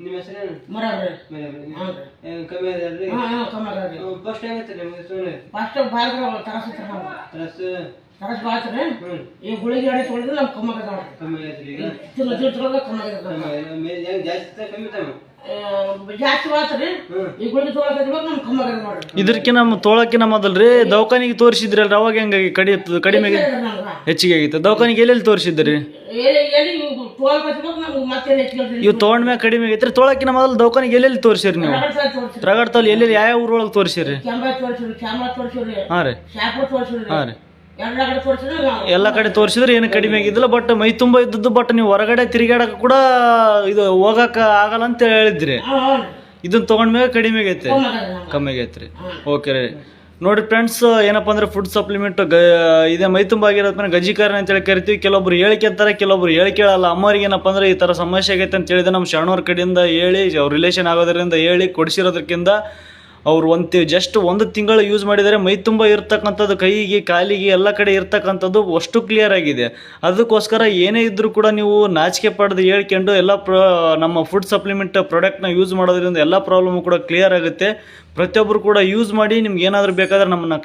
ನಿಮ್ಮ ಹೆಸರೇನು? ಮರವ್ರಿ. ಕಮ್ಮಿ ಅದಲ್ರಿ? ಕಮ್ಮಿ ಅದಾವ್ರಿ. ಫಸ್ಟ್ ಹೆಂಗೈತೆ ನಿಮ್ಗೆ ಸುಮ್ಮನೆ? ಫಸ್ಟ್ ಬಾಳ್ರಿ ತರಸ್ ತರಸ್ ಬಾಳ್ತ್ರಿ. ಈ ಗುಳಿಗೆ ಎಡೆ ತೊಗೊಂಡ್ರೆ ನಮ್ಗೆ ಕಮ್ಮಿ ಆಗದಾವ್ರಿ. ಕಮ್ಮಿ ಆಗೈತ್ರಿ ಈಗ? ತೊಗೊಂಡ್ರೆ ಕಮ್ಮಿ ಆಗದ. ಜಾಸ್ತಿ ಕಮ್ಮಿ ತಮ್ಮ? ಜಾಸ್ತಿ ಬಾಳ್ತ್ರಿ. ಈ ಗುಳಿಗೆ ತೊಗೊಳಕ್ಕೆ ನಮ್ಗೆ ಕಮ್ಮಿ ಆಗದ ನೋಡ್ರಿ. ಇದಕ್ಕಿನ ತೋಳಕ್ಕಿನ ಮೊದಲ್ರಿ ದವಾಖಾನಿಗೆ ತೋರಿಸಿದ್ರಲ್ಲ ಅವಾಗ ಹೆಂಗಾಗಿ ಕಡಿಮೆ ಹೆಚ್ಚಿಗೆ ಆಗಿತ್ತು? ದವಾಖಾನಿಗೆ ಎಲ್ಲೆಲ್ಲಿ ತೋರಿಸಿದ್ರಿ? ಇವು ತೊಗೊಂಡ್ಮ್ಯಾಗ ಕಡಿಮೆ ಆಗೈತ್ರಿ. ತೊಳಕಿನ ಮೊದಲು ದವಾಖಾನಿಗೆ ಎಲ್ಲೆಲ್ಲಿ ತೋರಿಸಿರಿ ನೀವು? ರಗಡ್ತಲ್ಲಿ ಎಲ್ಲೆಲ್ಲಿ ಯಾವ ಊರೊಳಗೆ ತೋರಿಸಿರಿ? ಹಾಂ ರೀ. ಹಾಂ ರೀ. ಎಲ್ಲ ಕಡೆ ತೋರಿಸಿದ್ರೆ ಏನು ಕಡಿಮೆ ಆಗಿದ್ದಿಲ್ಲ. ಬಟ್ ಮೈ ತುಂಬ ಇದ್ದದ್ದು. ಬಟ್ ನೀವು ಹೊರಗಡೆ ತಿರುಗಾಡಕ್ಕೆ ಕೂಡ ಇದು ಹೋಗಕ್ಕೆ ಆಗಲ್ಲ ಅಂತ ಹೇಳಿದ್ರಿ. ಇದನ್ನ ತೊಗೊಂಡ್ಮ್ಯಾಗ ಕಡಿಮೆ ಆಗೈತೆ, ಕಮ್ಮಿ ಆಗೈತ್ರಿ. ಓಕೆ ರೀ. ನೋಡಿ ಫ್ರೆಂಡ್ಸ್, ಏನಪ್ಪ ಅಂದ್ರೆ ಫುಡ್ ಸಪ್ಲಿಮೆಂಟ್ ಇದೇ ಮೈ ತುಂಬ ಆಗಿರೋದ್ಮೇಲೆ ಗಜಿಕಾರಣ ಅಂತೇಳಿ ಕರಿತೀವಿ. ಕೆಲವೊಬ್ರು ಹೇಳಿಕೆ ಅಂತಾರೆ, ಕೆಲವೊಬ್ರು ಹೇಳಿಕೆ ಹೇಳಲ್ಲ. ಅಮ್ಮವ್ರಿಗೆ ಏನಪ್ಪ ಅಂದ್ರೆ ಈ ಥರ ಸಮಸ್ಯೆ ಆಗೈತೆ ಅಂತ ಹೇಳಿದ್ರೆ ನಮ್ಮ ಶರಣವ್ರ ಕಡೆಯಿಂದ ಹೇಳಿ, ಅವ್ರ ರಿಲೇಷನ್ ಆಗೋದ್ರಿಂದ ಹೇಳಿ ಕೊಡಿಸಿರೋದಕ್ಕಿಂತ ಅವ್ರು ಜಸ್ಟ್ ಒಂದು ತಿಂಗಳು ಯೂಸ್ ಮಾಡಿದರೆ ಮೈ ತುಂಬ ಇರ್ತಕ್ಕಂಥದ್ದು, ಕೈಗೆ ಕಾಲಿಗೆ ಎಲ್ಲ ಕಡೆ ಇರ್ತಕ್ಕಂಥದ್ದು ಅಷ್ಟು ಕ್ಲಿಯರ್ ಆಗಿದೆ. ಅದಕ್ಕೋಸ್ಕರ ಏನೇ ಇದ್ದರೂ ಕೂಡ ನೀವು ನಾಚಿಕೆ ಪಡೆದು ಹೇಳ್ಕೊಂಡು ಎಲ್ಲ ನಮ್ಮ ಫುಡ್ ಸಪ್ಲಿಮೆಂಟ್ ಪ್ರಾಡಕ್ಟ್ನ ಯೂಸ್ ಮಾಡೋದ್ರಿಂದ ಎಲ್ಲ ಪ್ರಾಬ್ಲಮ್ ಕೂಡ ಕ್ಲಿಯರ್ ಆಗುತ್ತೆ. ಪ್ರತಿಯೊಬ್ಬರು ಕೂಡ ಯೂಸ್ ಮಾಡಿ. ನಿಮ್ಗೆ ಏನಾದರೂ ಬೇಕಾದ್ರೆ ನಮ್ಮನ್ನು